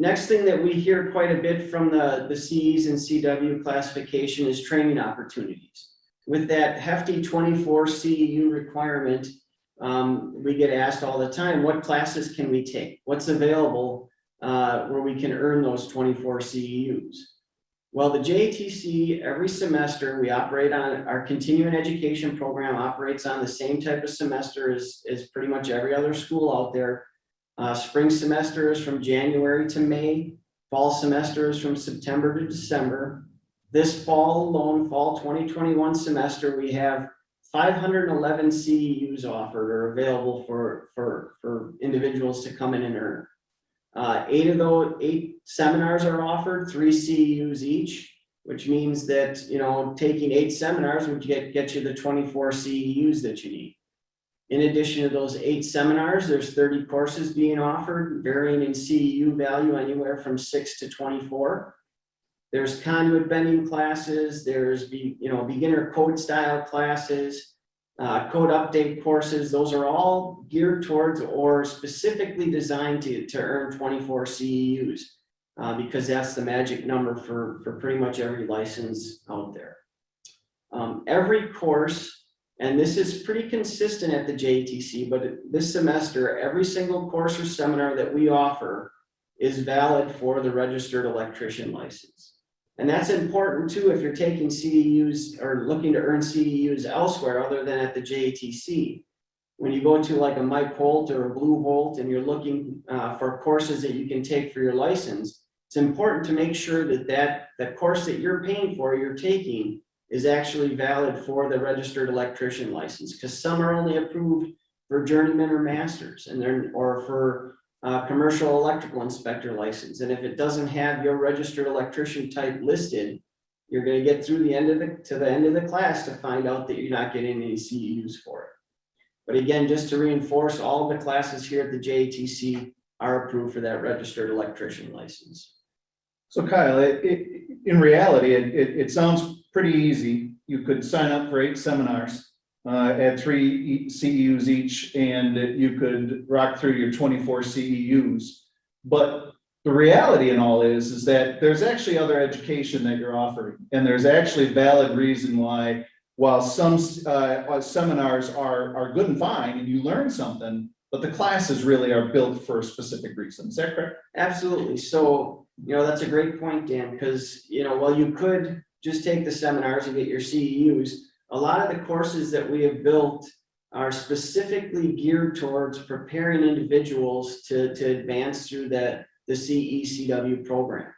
Next thing that we hear quite a bit from the CEs and CW classification is training opportunities. With that hefty 24 CEU requirement, we get asked all the time, what classes can we take? What's available where we can earn those 24 CEUs? Well, the JATC, every semester we operate on, our continuing education program operates on the same type of semester as pretty much every other school out there. Spring semester is from January to May. Fall semester is from September to December. This fall alone, fall 2021 semester, we have 511 CEUs offered or available for individuals to come in and earn. 8 seminars are offered, 3 CEUs each, which means that, you know, taking 8 seminars would get you the 24 CEUs that you need. In addition to those 8 seminars, there's 30 courses being offered, varying in CEU value anywhere from 6 to 24. There's conduit bending classes, there's beginner code style classes, code update courses. Those are all geared towards or specifically designed to earn 24 CEUs because that's the magic number for pretty much every license out there. Every course, and this is pretty consistent at the JATC, but this semester, every single course or seminar that we offer is valid for the registered electrician license. And that's important too if you're taking CEUs or looking to earn CEUs elsewhere other than at the JATC. When you go to like a Mike Holt or a Blue Holt and you're looking for courses that you can take for your license, it's important to make sure that the course that you're paying for, you're taking, is actually valid for the registered electrician license, because some are only approved for journeyman or masters, and or for commercial electrical inspector license. And if it doesn't have your registered electrician type listed, you're going to get through the end of the class to find out that you're not getting any CEUs for it. But again, just to reinforce, all of the classes here at the JATC are approved for that registered electrician license. So Kyle, in reality, it sounds pretty easy. You could sign up for 8 seminars at 3 CEUs each, and you could rock through your 24 CEUs. But the reality in all is that there's actually other education that you're offering, and there's actually valid reason why, while some seminars are good and fine, and you learn something, but the classes really are built for a specific reason. Is that correct? Absolutely. So, you know, that's a great point, Dan, because, you know, while you could just take the seminars and get your CEUs, a lot of the courses that we have built are specifically geared towards preparing individuals to advance through the CECW program.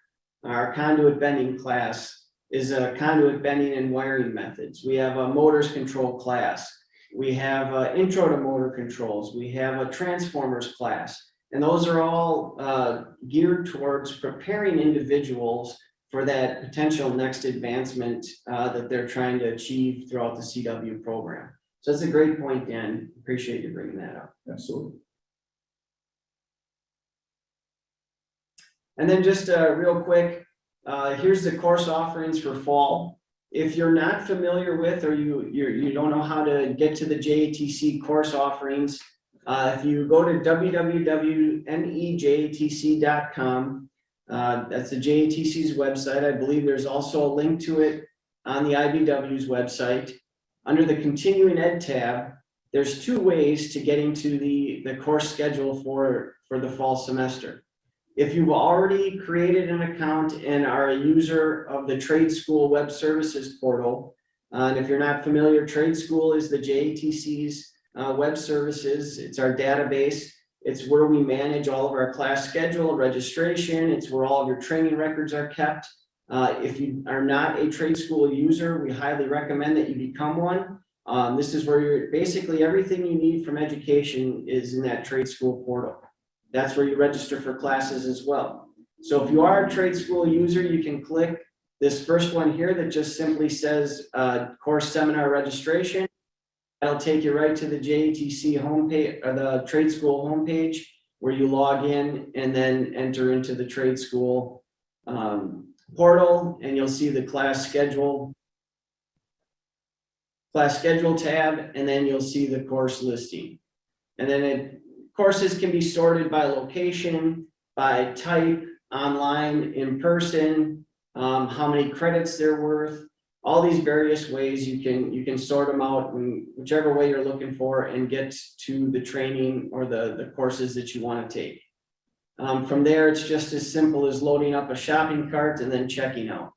Our conduit bending class is a conduit bending and wiring methods. We have a motors control class. We have intro to motor controls. We have a transformers class. And those are all geared towards preparing individuals for that potential next advancement that they're trying to achieve throughout the CW program. So that's a great point, Dan. Appreciate you bringing that up. Absolutely. And then just real quick, here's the course offerings for fall. If you're not familiar with, or you don't know how to get to the JATC course offerings, if you go to www.nejatc.com, that's the JATC's website. I believe there's also a link to it on the IBW's website. Under the continuing ed tab, there's 2 ways to get into the course schedule for the fall semester. If you've already created an account and are a user of the Trade School Web Services portal, and if you're not familiar, Trade School is the JATC's web services. It's our database. It's where we manage all of our class schedule, registration. It's where all of your training records are kept. If you are not a Trade School user, we highly recommend that you become one. This is where basically everything you need from education is in that Trade School portal. That's where you register for classes as well. So if you are a Trade School user, you can click this first one here that just simply says course seminar registration. That'll take you right to the JATC homepage, or the Trade School homepage, where you log in and then enter into the Trade School portal, and you'll see the class schedule tab, and then you'll see the course listing. And then courses can be sorted by location, by type, online, in person, how many credits they're worth, all these various ways you can sort them out in whichever way you're looking for and get to the training or the courses that you want to take. From there, it's just as simple as loading up a shopping cart and then checking out.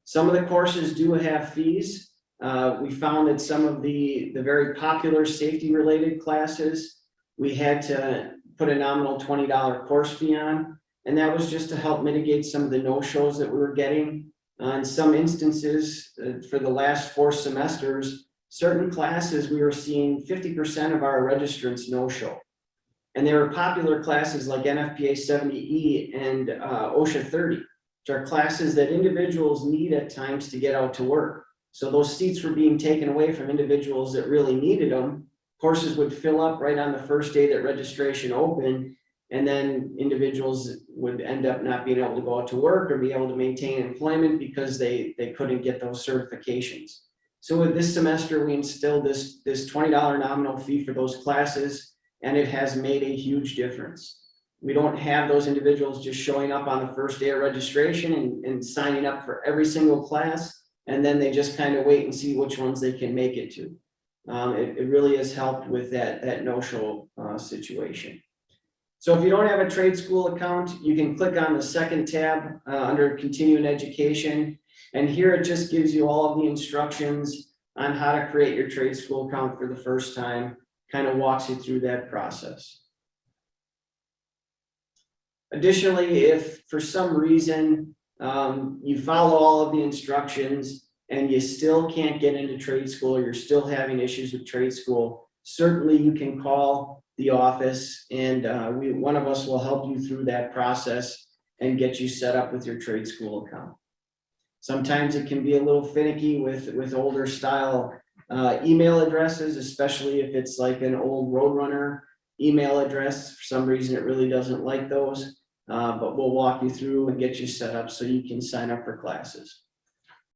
Some of the courses do have fees. We found that some of the very popular safety related classes, we had to put a nominal $20 course fee on. And that was just to help mitigate some of the no-shows that we were getting. In some instances, for the last 4 semesters, certain classes, we were seeing 50% of our registrants no-show. And there were popular classes like NFPA 70E and OSHA 30, which are classes that individuals need at times to get out to work. So those seats were being taken away from individuals that really needed them. Courses would fill up right on the first day that registration opened, and then individuals would end up not being able to go out to work or be able to maintain employment because they couldn't get those certifications. So with this semester, we instilled this $20 nominal fee for those classes, and it has made a huge difference. We don't have those individuals just showing up on the first day of registration and signing up for every single class, and then they just kind of wait and see which ones they can make it to. It really has helped with that no-show situation. So if you don't have a trade school account, you can click on the second tab under continuing education. And here it just gives you all of the instructions on how to create your trade school account for the first time, kind of walks you through that process. Additionally, if for some reason you follow all of the instructions and you still can't get into trade school, or you're still having issues with trade school, certainly you can call the office and one of us will help you through that process and get you set up with your trade school account. Sometimes it can be a little finicky with older style email addresses, especially if it's like an old Roadrunner email address. For some reason, it really doesn't like those, but we'll walk you through and get you set up so you can sign up for classes.